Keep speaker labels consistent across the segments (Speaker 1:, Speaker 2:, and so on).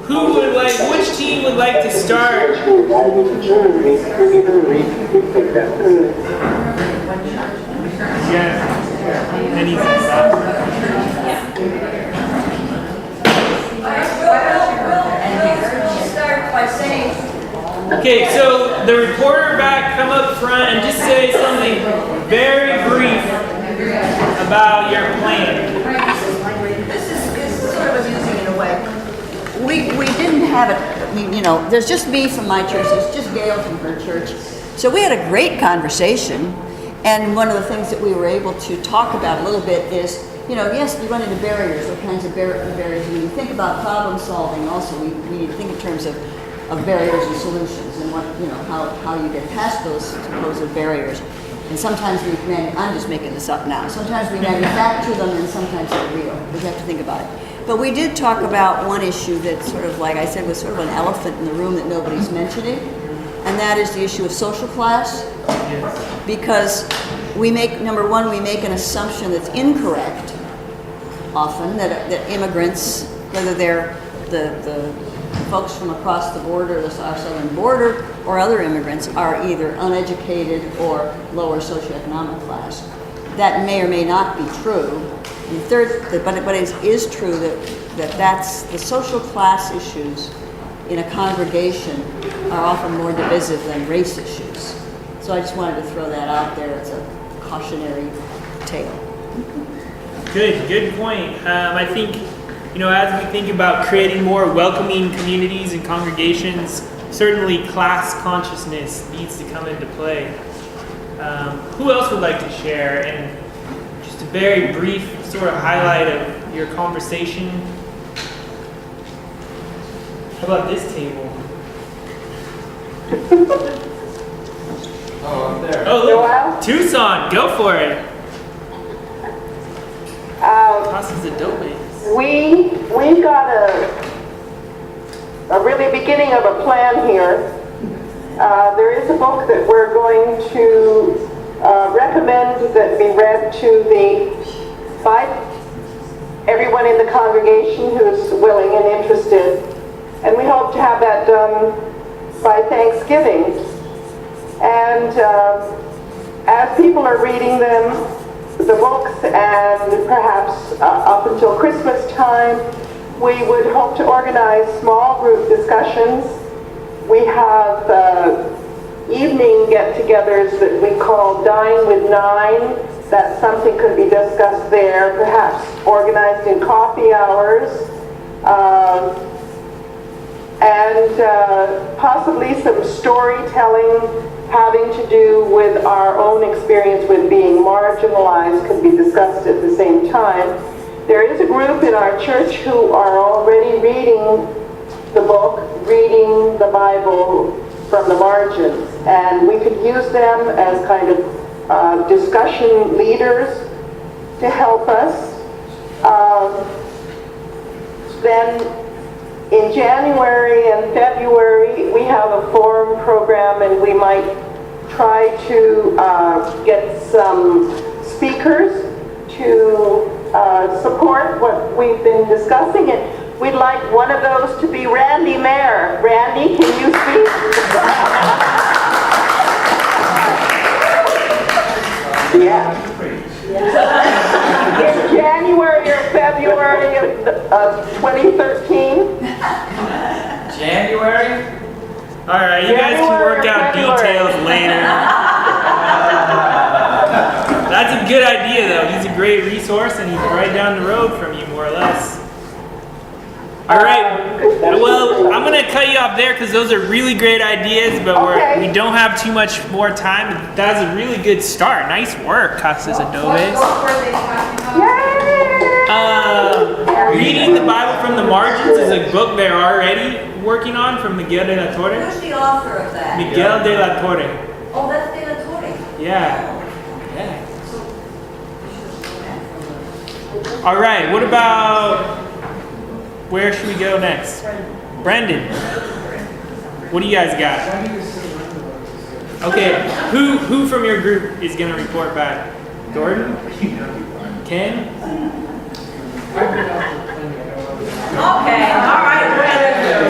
Speaker 1: which team would like to start? Yeah. Anything. Okay, so the reporter back, come up front and just say something very brief about your plan.
Speaker 2: This is sort of amusing in a way. We didn't have it, there's just me from my church, there's just Gail from her church. So we had a great conversation, and one of the things that we were able to talk about a little bit is, yes, we run into barriers, what kinds of barriers. When you think about problem solving also, we need to think in terms of barriers and solutions, and how you get past those supposed barriers. And sometimes I'm just making this up now, sometimes we manufacture them and sometimes they're real. We have to think about it. But we did talk about one issue that sort of, like I said, was sort of an elephant in the room that nobody's mentioning, and that is the issue of social class. Yes. Because number one, we make an assumption that's incorrect often, that immigrants, whether they're the folks from across the border, our southern border, or other immigrants, are either uneducated or lower socioeconomic class. That may or may not be true. And third, but it is true that's the social class issues in a congregation are often more divisive than race issues. So I just wanted to throw that out there as a cautionary tale.
Speaker 1: Good point. I think, as we think about creating more welcoming communities and congregations, certainly class consciousness needs to come into play. Who else would like to share? And just a very brief sort of highlight of your conversation. How about this table?
Speaker 3: Oh, up there.
Speaker 1: Oh, look, Tucson, go for it. Tosses adobe.
Speaker 4: We've got a really beginning of a plan here. There is a book that we're going to recommend that be read to by everyone in the congregation who's willing and interested, and we hope to have that done by Thanksgiving. And as people are reading them, the books, and perhaps up until Christmas time, we would hope to organize small group discussions. We have evening get-togethers that we call Dine with Nine. That something could be discussed there, perhaps organized in coffee hours, and possibly some storytelling having to do with our own experience with being marginalized could be discussed at the same time. There is a group in our church who are already reading the book, reading the Bible from the margins, and we could use them as kind of discussion leaders to help us. Then in January and February, we have a forum program, and we might try to get some speakers to support what we've been discussing. And we'd like one of those to be Randy Mayer. Randy, can you speak? Yeah. In January or February of 2013.
Speaker 3: January?
Speaker 1: All right, you guys can work out details later. That's a good idea, though. He's a great resource, and he's right down the road from you, more or less. All right. Well, I'm going to cut you off there because those are really great ideas, but we don't have too much more time. That's a really good start. Nice work, Casas Adobes. Reading the Bible from the Margins is a book they're already working on from Miguel de la Torre.
Speaker 2: Who's the author of that?
Speaker 1: Miguel de la Torre.
Speaker 2: Oh, that's de la Torre.
Speaker 1: Yeah. All right. What about? Where should we go next? Brendan. What do you guys got? Okay. Who from your group is gonna report back? Gordon? Ken?
Speaker 2: Okay. All right, Brendan.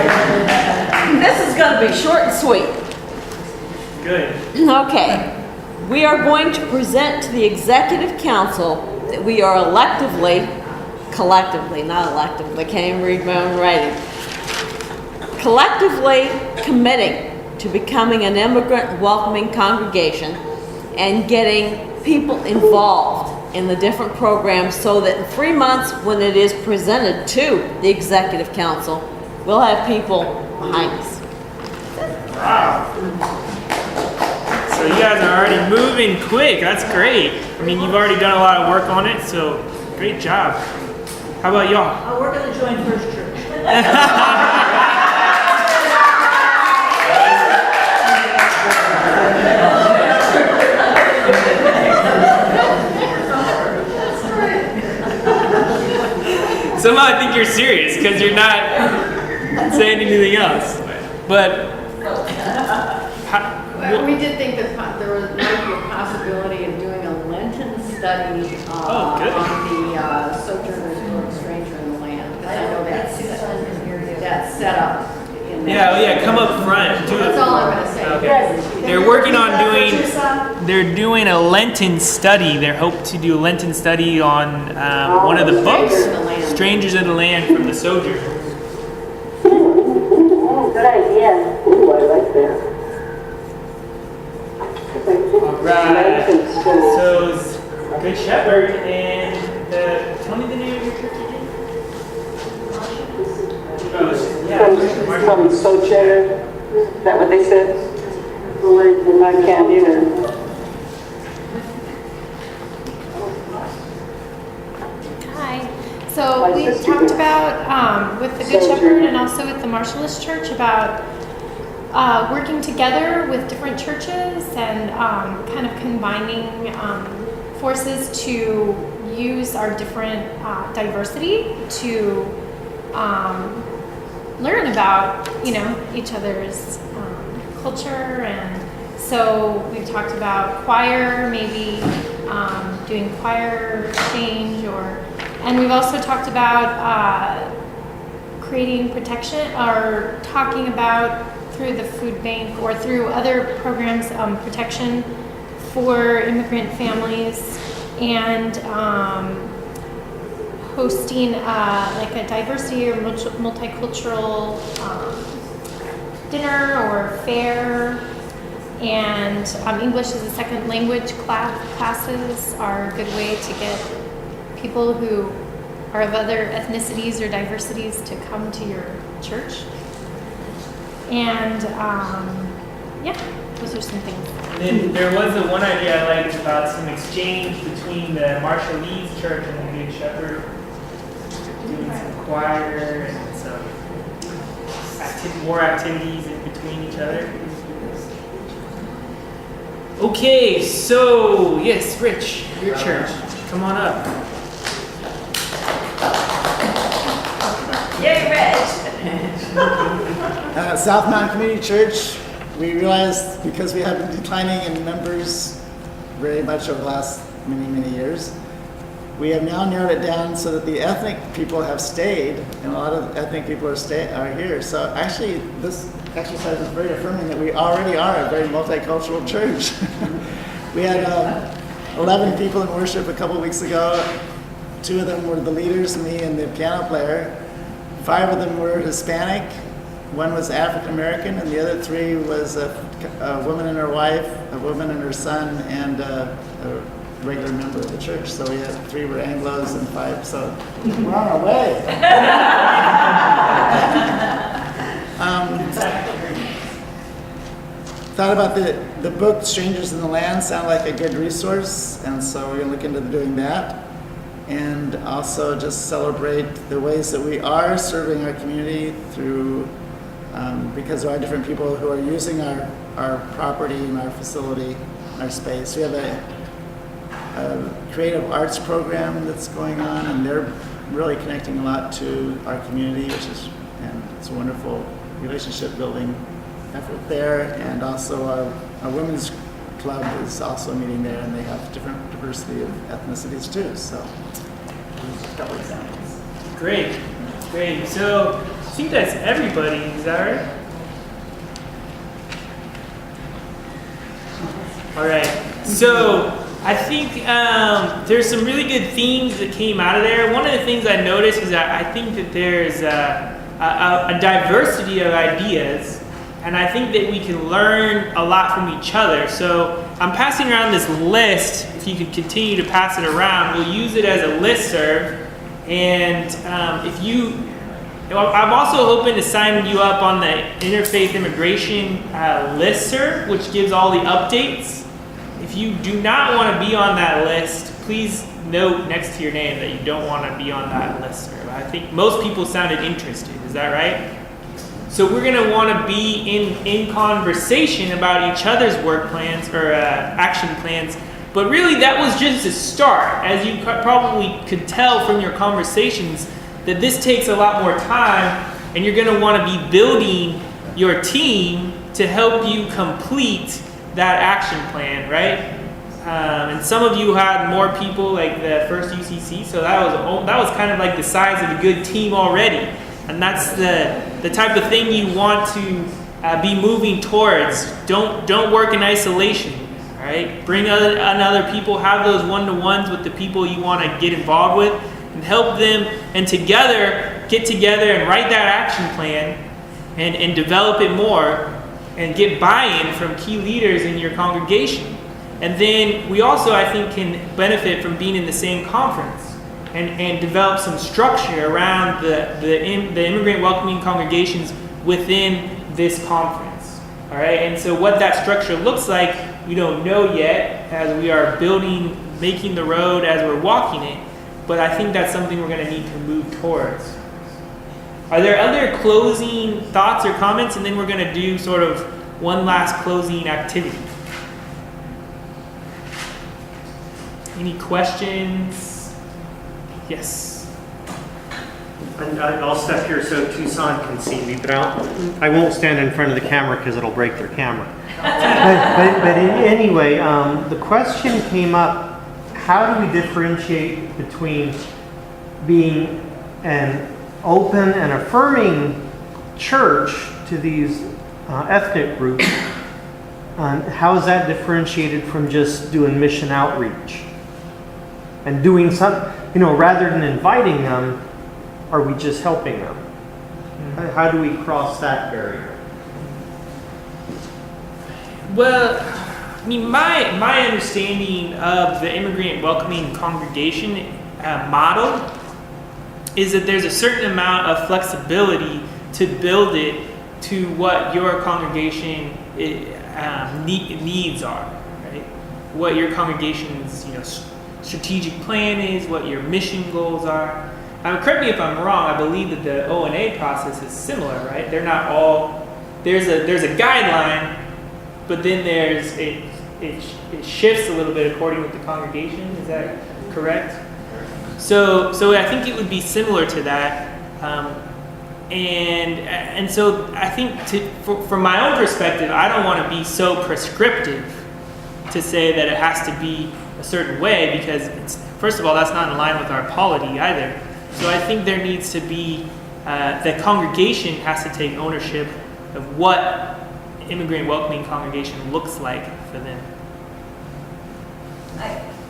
Speaker 2: gonna be short and sweet.
Speaker 1: Good.
Speaker 2: Okay. We are going to present to the Executive Council that we are collectively, not electively, can't even read my own writing, collectively committing to becoming an immigrant welcoming congregation and getting people involved in the different programs so that in 3 months when it is presented to the Executive Council, we'll have people behind us.
Speaker 1: Wow. So you guys are already moving quick. That's great. I mean, you've already done a lot of work on it, so great job. How about y'all?
Speaker 3: We're going to join First Church.
Speaker 1: Somehow I think you're serious because you're not saying anything else. But
Speaker 5: We did think that there might be a possibility of doing a Lenten study on the sojourners or stranger in the land. Because I know that's set up. In that.
Speaker 1: yeah, come up front.
Speaker 5: That's all I'm going to say.
Speaker 1: Okay. They're working on they're doing a Lenten study. They hope to do a Lenten study on one of the books, Strangers in the Land from the Sojourners.
Speaker 4: Good idea. Ooh, I like that.
Speaker 1: Right. So it's Good Shepherd and tell me the name of your church again.
Speaker 4: From Sojourner. Is that what they said? I can't either.
Speaker 6: Hi. So we've talked about with the Good Shepherd and also with the Marshallist Church about working together with different churches and kind of combining forces to use our different diversity to learn about, each other's culture. And so we've talked about choir, maybe doing choir exchange, and we've also talked about creating protection or talking about through the food bank or through other programs, protection for immigrant families, and hosting like a diversity or multicultural dinner or fair. And English as a second language classes are a good way to get people who are of other ethnicities or diversities to come to your church. And those are some things.
Speaker 1: And then there was the one idea I liked about some exchange between the Marshallese Church and the Good Shepherd, doing some choir and some more activities in between each other. Okay, so yes, Rich, your church, come on up.
Speaker 2: Yay, Rich!
Speaker 7: South Mountain Community Church, we realized because we have been declining in members very much over the last many years, we have now narrowed it down so that the ethnic people have stayed, and a lot of ethnic people are here. So actually, this exercise is very affirming that we already are a very multicultural church. We had 11 people in worship a couple weeks ago. 2 of them were the leaders, me and the piano player. 5 of them were Hispanic. 1 was African American, and the other 3 was a woman and her wife, a woman and her son, and a regular member of the church. So we had 3 were Anglos and 5. So we're on our way. Thought about the book Strangers in the Land. Sounded like a good resource, and so we're gonna look into doing that. And also just celebrate the ways that we are serving our community through, because there are different people who are using our property and our facility, our space. We have a creative arts program that's going on, and they're really connecting a lot to our community, and it's a wonderful relationship building effort there. And also our women's club is also meeting there, and they have different diversity of ethnicities too. So, a couple examples.
Speaker 1: Great. So I think that's everybody. Is that right? All right. So I think there's some really good themes that came out of there. One of the things I noticed is that I think that there's a diversity of ideas, and I think that we can learn a lot from each other. So I'm passing around this list. If you could continue to pass it around, we'll use it as a listserv. And I'm also hoping to sign you up on the Interfaith Immigration listserv, which gives all the updates. If you do not want to be on that list, please note next to your name that you don't want to be on that listserv. I think most people sounded interested. Is that right? So we're going to want to be in conversation about each other's work plans or action plans. But really, that was just a start. As you probably could tell from your conversations, that this takes a lot more time, and you're going to want to be building your team to help you complete that action plan, right? And some of you had more people, like the first UCC, so that was kind of like the size of a good team already. And that's the type of thing you want to be moving towards. Don't work in isolation. All right, bring other people, have those one-to-ones with the people you want to get involved with, and help them, and together get together and write that action plan, and develop it more, and get buy-in from key leaders in your congregation. And then we also, I think, can benefit from being in the same conference, and develop some structure around the immigrant welcoming congregations within this conference. All right, and so what that structure looks like, we don't know yet, as we are making the road as we're walking it, but I think that's something we're going to need to move towards. Are there other closing thoughts or comments? And then we're going to do sort of one last closing activity. Any questions? Yes.
Speaker 3: I'll step here so Tucson can see me, but I won't stand in front of the camera because it'll break their camera. but anyway, the question came up, how do we differentiate between being an open and affirming church to these ethnic groups? How is that differentiated from just doing mission outreach? And doing rather than inviting them, are we just helping them? How do we cross that barrier?
Speaker 1: Well, I mean, my understanding of the immigrant welcoming congregation model is that there's a certain amount of flexibility to build it to what your congregation needs are, right? What your congregation's strategic plan is, what your mission goals are. Correct me if I'm wrong. I believe that the O&A process is similar, right? They're not all. There's a guideline, but then it shifts a little bit according with the congregation. Is that correct? So I think it would be similar to that, and so I think from my own perspective, I don't want to be so prescriptive to say that it has to be a certain way, because first of all, that's not in line with our polity either. So I think there needs to be the congregation has to take ownership of what immigrant welcoming congregation looks like for them.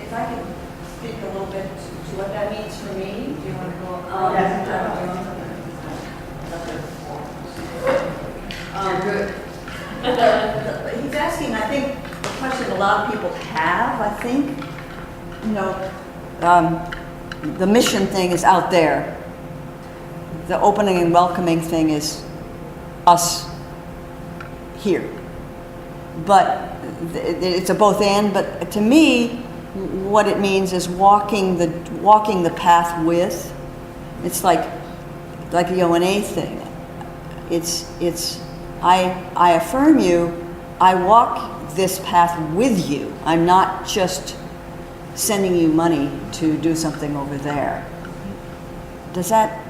Speaker 2: If I could speak a little bit to what that means for me. Do you want to go? Good. He's asking, I think, the question a lot of people have, I think, the mission thing is out there. The opening and welcoming thing is us here. But it's a both and, but to me, what it means is walking the path with. It's like the O&A thing. It's I affirm you, I walk this path with you. I'm not just sending you money to do something over there. Does that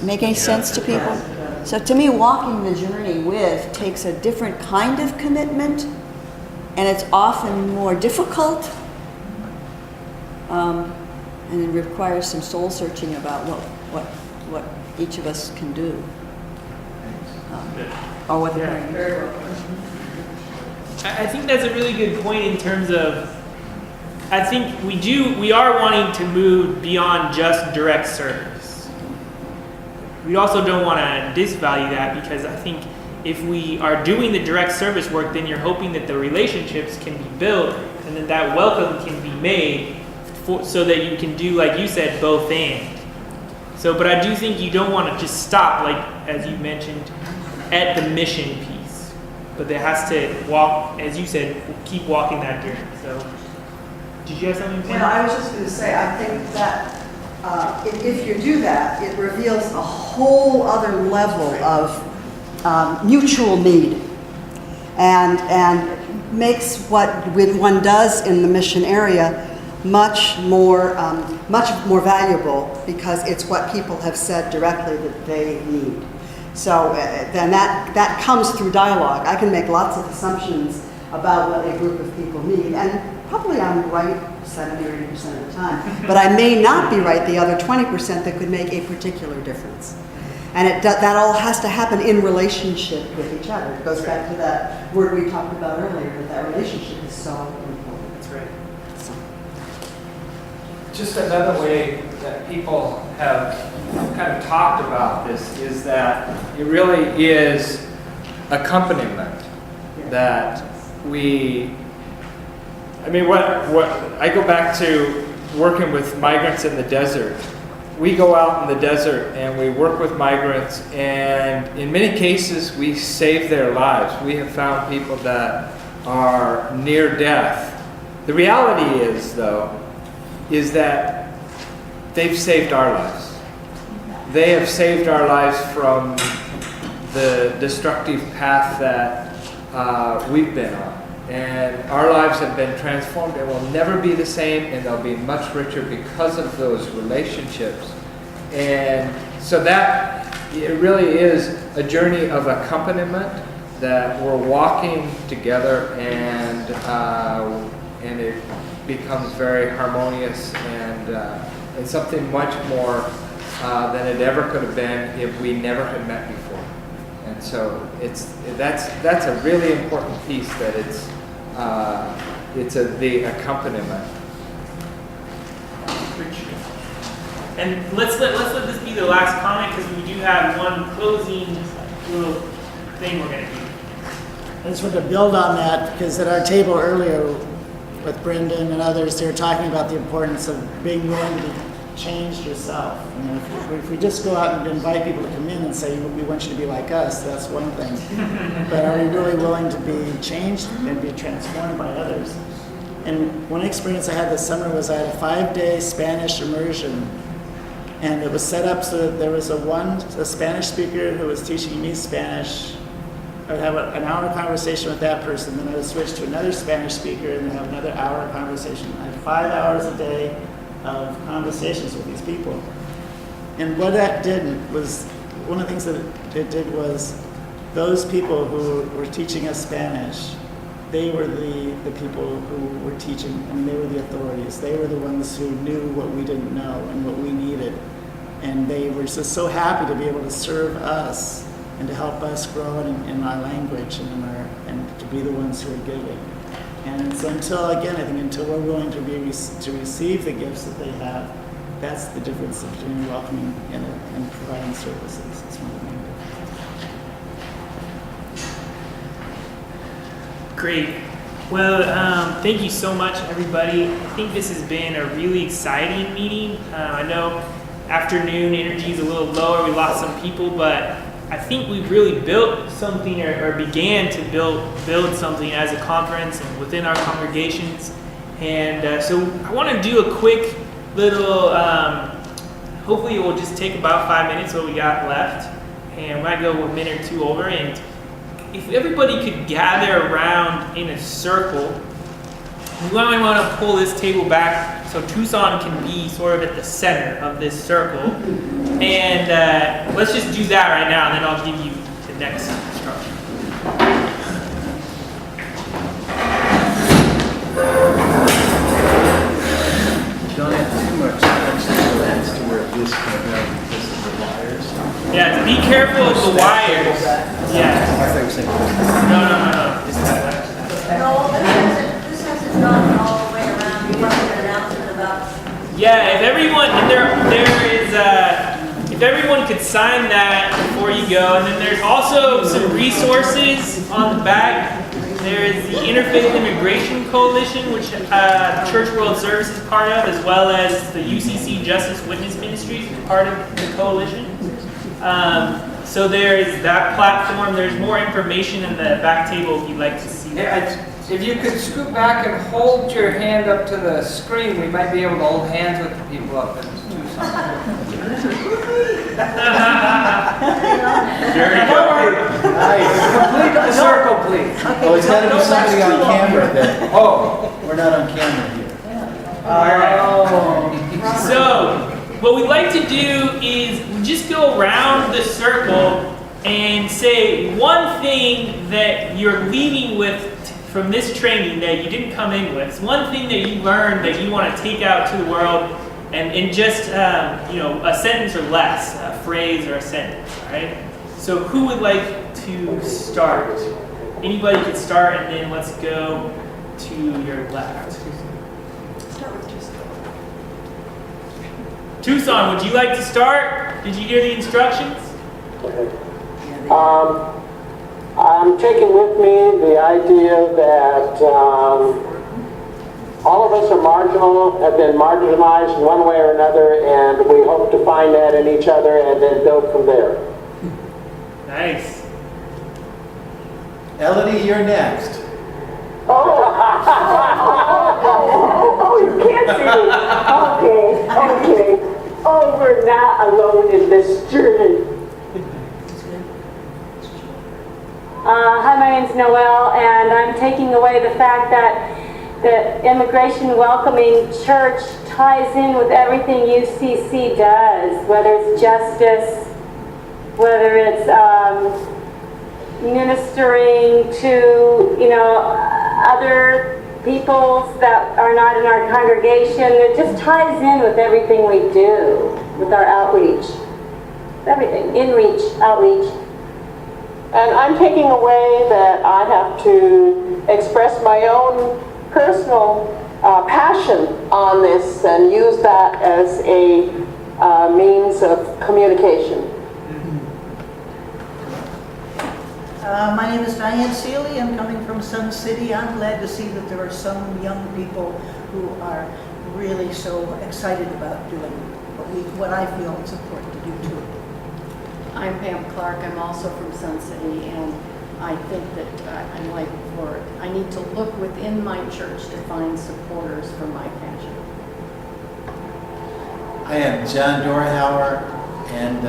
Speaker 2: make any sense to people? So to me, walking the journey with takes a different kind of commitment, and it's often more difficult, and it requires some soul searching about what each of us can do. Or what they're doing.
Speaker 1: I think that's a really good point in terms of, I think we are wanting to move beyond just direct service. We also don't want to disvalue that, because I think if we are doing the direct service work, then you're hoping that the relationships can be built and then that welcome can be made so that you can do, like you said, both and. So, but I do think you don't want to just stop, like, as you mentioned, at the mission piece. But there has to walk, as you said, keep walking that journey. So, did you have something to say?
Speaker 8: Well, I was just going to say, I think that if you do that, it reveals a whole other level of mutual need, and makes what one does in the mission area much more valuable, because it's what people have said directly that they need. So then that comes through dialogue. I can make lots of assumptions about what a group of people need, and probably I'm right 70 or 80% of the time, but I may not be right the other 20% that could make a particular difference. And that all has to happen in relationship with each other. It goes back to that word we talked about earlier, that relationship is so important.
Speaker 1: That's right.
Speaker 9: Just another way that people have kind of talked about this is that it really is accompaniment that what I go back to working with migrants in the desert. We go out in the desert and we work with migrants, and in many cases we save their lives. We have found people that are near death. The reality is, though, is that they've saved our lives. They have saved our lives from the destructive path that we've been on. And our lives have been transformed and will never be the same, and they'll be much richer because of those relationships. And so that it really is a journey of accompaniment, that we're walking together, and it becomes very harmonious and something much more than it ever could have been if we never had met before. And so that's a really important piece, that the accompaniment.
Speaker 1: And let's let this be the last comment, because we do have one closing little thing we're going to do.
Speaker 7: I just want to build on that, because at our table earlier with Brendan and others, they were talking about the importance of being willing to be changed yourself. And if we just go out and invite people to come in and say, we want you to be like us, that's one thing. But are we really willing to be changed and be transformed by others? And one experience I had this summer was I had a 5-day Spanish immersion. And it was set up so that there was a Spanish speaker who was teaching me Spanish. I would have an hour conversation with that person, then I would switch to another Spanish speaker and have another hour conversation. I had 5 hours a day of conversations with these people. And what that did was, one of the things that it did was, those people who were teaching us Spanish, they were the people who were teaching, and they were the authorities. They were the ones who knew what we didn't know and what we needed. And they were just so happy to be able to serve us and to help us grow in our language and to be the ones who are giving. And so until we're willing to receive the gifts that they have, that's the difference between welcoming and providing services. It's one of the main differences.
Speaker 1: Great. Well, thank you so much, everybody. I think this has been a really exciting meeting. I know afternoon energy is a little lower. We lost some people, but I think we've really built something, or began to build something as a conference and within our congregations. And so I want to do a quick little, hopefully it will just take about 5 minutes what we got left. And we might go a minute or two over. And if everybody could gather around in a circle, we might want to pull this table back so Tucson can be sort of at the center of this circle. And let's just do that right now, and then I'll give you the next instruction.
Speaker 10: Don't have too much lens to where this can go because of the wires.
Speaker 1: Yeah, be careful of the wires. Yeah.
Speaker 10: I thought you were saying.
Speaker 1: No. Just that. if everyone could sign that before you go. And then there's also some resources on the back. There is the Interfaith Immigration Coalition, which Church World Service is part of, as well as the UCC Justice Witness Ministries is part of the coalition. So there is that platform. There's more information in the back table if you'd like to see that.
Speaker 9: If you could scoot back and hold your hand up to the screen, we might be able to hold hands with the people up in Tucson.
Speaker 10: Nice.
Speaker 9: Complete the circle, please.
Speaker 10: Oh, it's gotta be somebody on camera then.
Speaker 9: Oh.
Speaker 10: We're not on camera here.
Speaker 1: So, what we'd like to do is just go around the circle and say one thing that you're leaving with from this training that you didn't come in with. It's one thing that you learned that you want to take out to the world, and in just a sentence or less, a phrase or a sentence. All right. So, who would like to start? Anybody could start, and then let's go to your left. Tucson, would you like to start? Did you hear the instructions?
Speaker 4: I'm taking with me the idea that all of us are marginal, have been marginalized one way or another, and we hope to find that in each other and then build from there.
Speaker 1: Nice.
Speaker 10: Elodie, you're next.
Speaker 4: Oh, you can't see me. Okay. Oh, we're not alone in this journey.
Speaker 11: Hi, my name's Noelle, and I'm taking away the fact that the Immigration Welcoming Church ties in with everything UCC does, whether it's justice, whether it's ministering to, other peoples that are not in our congregation. It just ties in with everything we do, with our outreach. Everything, in-reach, outreach.
Speaker 4: And I'm taking away that I have to express my own personal passion on this and use that as a means of communication.
Speaker 12: My name is Diane Seeley. I'm coming from Sun City. I'm glad to see that there are some young people who are really so excited about doing what I feel is important to do too.
Speaker 5: I'm Pam Clark. I'm also from Sun City, and I think that I need to look within my church to find supporters for my passion.
Speaker 10: I am John Dorhauer, and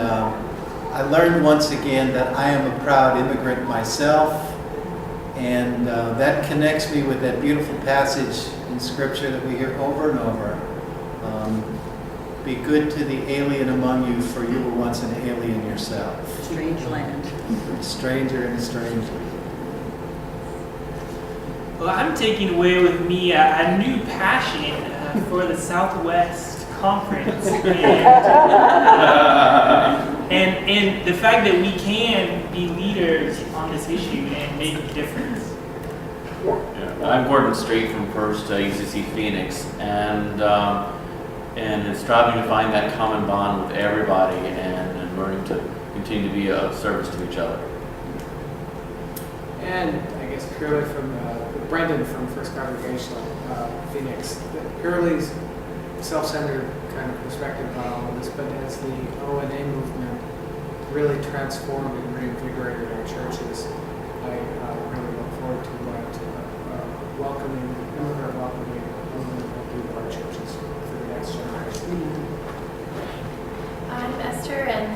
Speaker 10: I learned once again that I am a proud immigrant myself, and that connects me with that beautiful passage in Scripture that we hear over and over. Be good to the alien among you, for you were once an alien yourself.
Speaker 2: Strange land.
Speaker 10: A stranger in a stranger.
Speaker 1: Well, I'm taking away with me a new passion for the Southwest Conference, and the fact that we can be leaders on this issue and make a difference.
Speaker 13: Yeah. I'm Gordon Strait from First UCC Phoenix, and it's striving to find that common bond with everybody and learning to continue to be of service to each other.
Speaker 14: And I guess purely from Brendan from First Congregational Phoenix, purely self-centered kind of perspective on all of this, but as the O&A movement really transformed and reinvigorated our churches, I really look forward to welcoming movement of our churches for the next generation.
Speaker 6: I'm Esther, and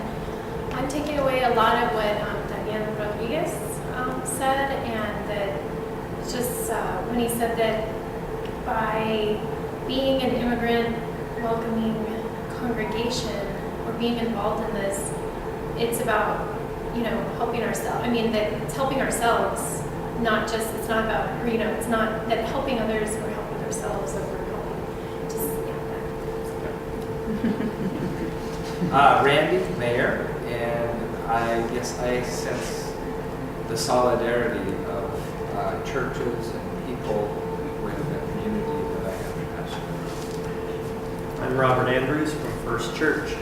Speaker 6: I'm taking away a lot of what Diane Rodriguez said, and that just when he said that by being an immigrant welcoming congregation or being involved in this, it's about, helping ourselves. I mean, that it's helping ourselves, not just, it's not about, it's not that helping others, we're helping ourselves, or we're helping, just,
Speaker 9: Randy, Mayor, and I guess I sense the solidarity of churches and people with the community that I have passion.
Speaker 3: I'm Robert Andrews from First Church,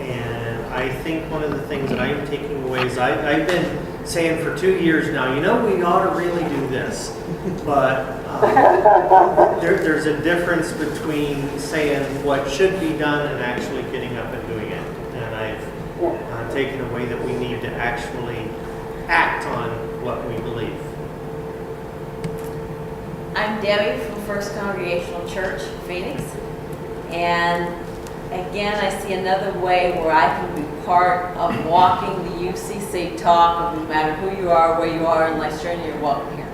Speaker 3: And I think one of the things that I'm taking away is I've been saying for 2 years now, we ought to really do this. But there's a difference between saying what should be done and actually getting up and doing it. And I've taken away that we need to actually act on what we believe.
Speaker 15: I'm Debbie from First Congregational Church, Phoenix. And again, I see another way where I can be part of walking the UCC talk of no matter who you are, where you are in life's journey, you're welcome here.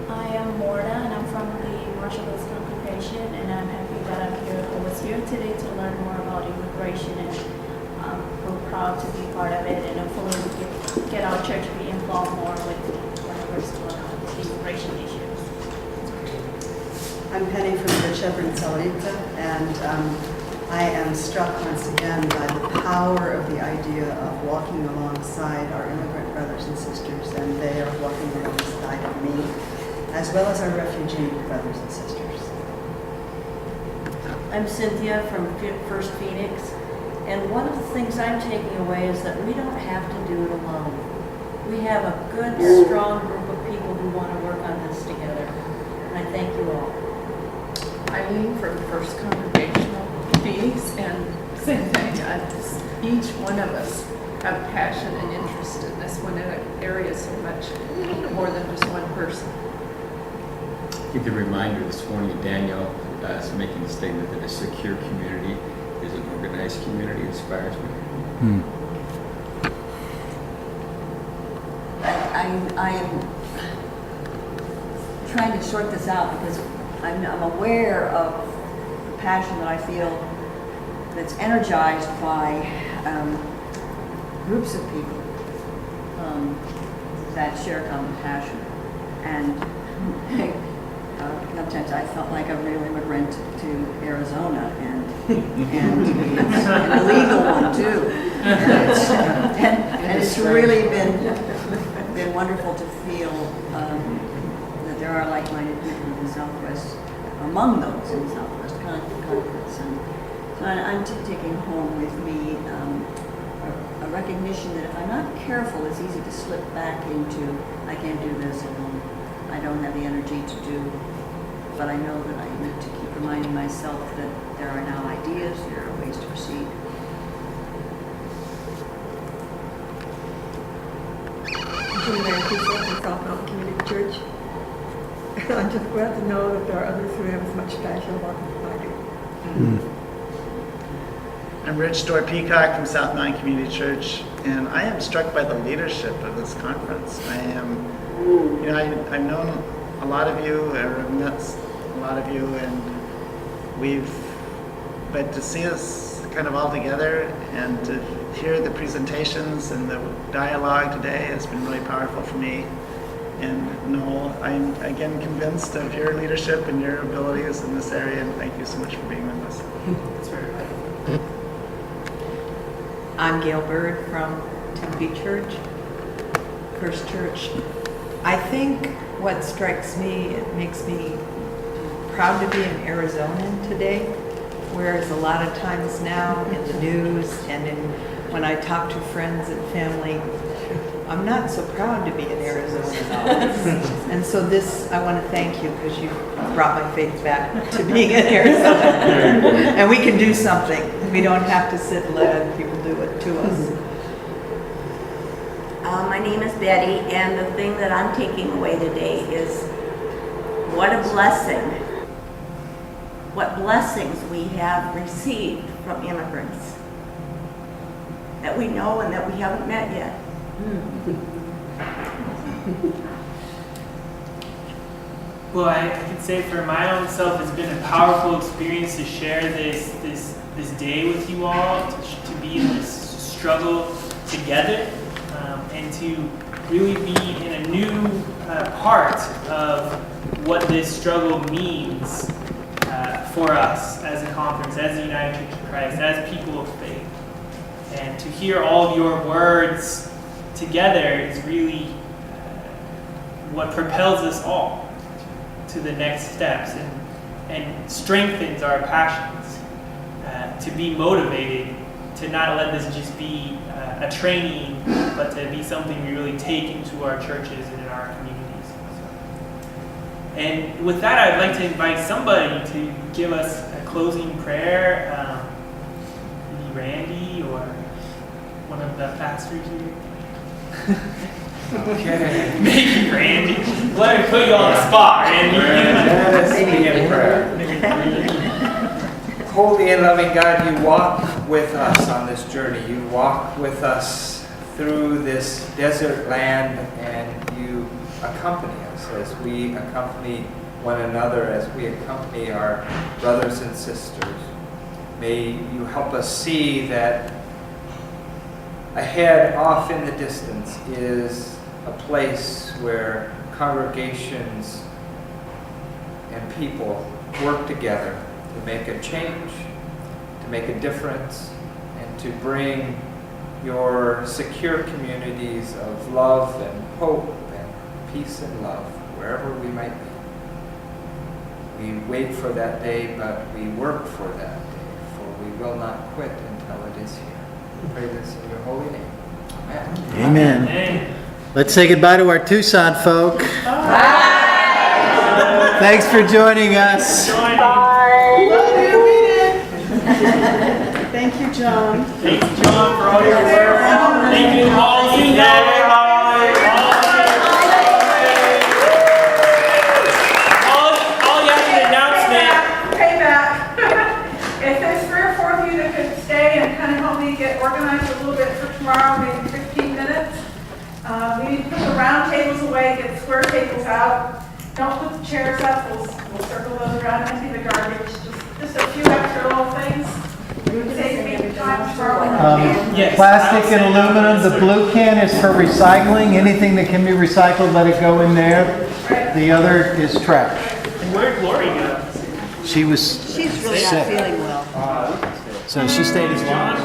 Speaker 16: I am Morna, and I'm from the Marshall Hills congregation, and I'm happy that I was here today to learn more about immigration, and we're proud to be part of it, and hopefully get our church to be involved more with whatever's going on with immigration issues.
Speaker 8: I'm Penny from the Shepherd Salita, and I am struck once again by the power of the idea of walking alongside our immigrant brothers and sisters, and they are walking alongside of me, as well as our refugee brothers and sisters.
Speaker 17: I'm Cynthia from First Phoenix, and one of the things I'm taking away is that we don't have to do it alone. We have a good, strong group of people who want to work on this together, and I thank you all.
Speaker 5: Eileen from First Congregational Phoenix, and same thing. Each one of us have passion and interest in this one area so much, more than just one person.
Speaker 18: I think the reminder this morning of Daniel is making the statement that a secure community is an organized community inspires me.
Speaker 2: I am trying to sort this out because I'm aware of the passion that I feel that's energized by groups of people that share common passion. And sometimes I felt like a real immigrant to Arizona, and an illegal one too. And it's really been wonderful to feel that there are like-minded people in the Southwest, among those in the Southwest Conference. And so I'm taking home with me a recognition that if I'm not careful, it's easy to slip back into, I can't do this alone. I don't have the energy to do, but I know that I need to keep reminding myself that there are now ideas, there are ways to proceed.
Speaker 19: I'm Mary Cecil from South Mountain Community Church. I'm just glad to know that there are others who have as much passion about this as I do.
Speaker 7: I'm Rich Dorr Peacock from South Mountain Community Church, and I am struck by the leadership of this conference. I've known a lot of you, or I've met a lot of you, and but to see us kind of all together and to hear the presentations and the dialogue today has been really powerful for me. And Noel, I'm again convinced of your leadership and your abilities in this area, and thank you so much for being with us.
Speaker 1: That's very right.
Speaker 20: I'm Gail Bird from Tempe Church, First Church. I think what strikes me, it makes me proud to be an Arizonan today, whereas a lot of times now in the news and when I talk to friends and family, I'm not so proud to be an Arizonan always. And so I want to thank you because you brought my faith back to being an Arizona. And we can do something. We don't have to sit and let other people do it to us.
Speaker 15: My name is Betty, and the thing that I'm taking away today is what a blessing, what blessings we have received from immigrants that we know and that we haven't met yet.
Speaker 1: Well, I can say for my own self, it's been a powerful experience to share this day with you all, to be in this struggle together, and to really be in a new part of what this struggle means for us as a conference, as the United Church of Christ, as people of faith. And to hear all of your words together is really what propels us all to the next steps. and strengthens our passions to be motivated, to not let this just be a training, but to be something we really take into our churches and in our communities. So, and with that, I'd like to invite somebody to give us a closing prayer. Maybe Randy or one of the pastors here.
Speaker 9: Okay.
Speaker 1: Maybe Randy. Let me put you on the spot, Randy.
Speaker 9: Let's begin in prayer. Holy and loving God, you walk with us on this journey. You walk with us through this desert land, and you accompany us as we accompany one another, as we accompany our brothers and sisters. May you help us see that ahead, off in the distance, is a place where congregations and people work together to make a change, to make a difference, and to bring your secure communities of love and hope and peace and love wherever we might be. We wait for that day, but we work for that day, for we will not quit until it is here. We pray this in your holy name. Amen.
Speaker 10: Amen.
Speaker 1: Amen.
Speaker 10: Let's say goodbye to our Tucson folk. Thanks for joining us.
Speaker 12: Thank you, John.
Speaker 1: Thank you, John, for all your work. Thank you, Holly. Holly has an announcement.
Speaker 4: Payback. If there's 3 or 4 of you that could stay and kind of help me get organized a little bit for tomorrow, maybe 15 minutes. We need to put the round tables away, get square tables out. Don't put the chairs up. We'll circle those around, empty the garbage. Just a few extra little things. Save me time tomorrow.
Speaker 10: Plastic and aluminum. The blue can is for recycling. Anything that can be recycled, let it go in there. The other is trash.
Speaker 1: And where'd Lori go?
Speaker 10: She's
Speaker 2: Really
Speaker 10: sick.
Speaker 2: not feeling well.
Speaker 10: So she stayed as long as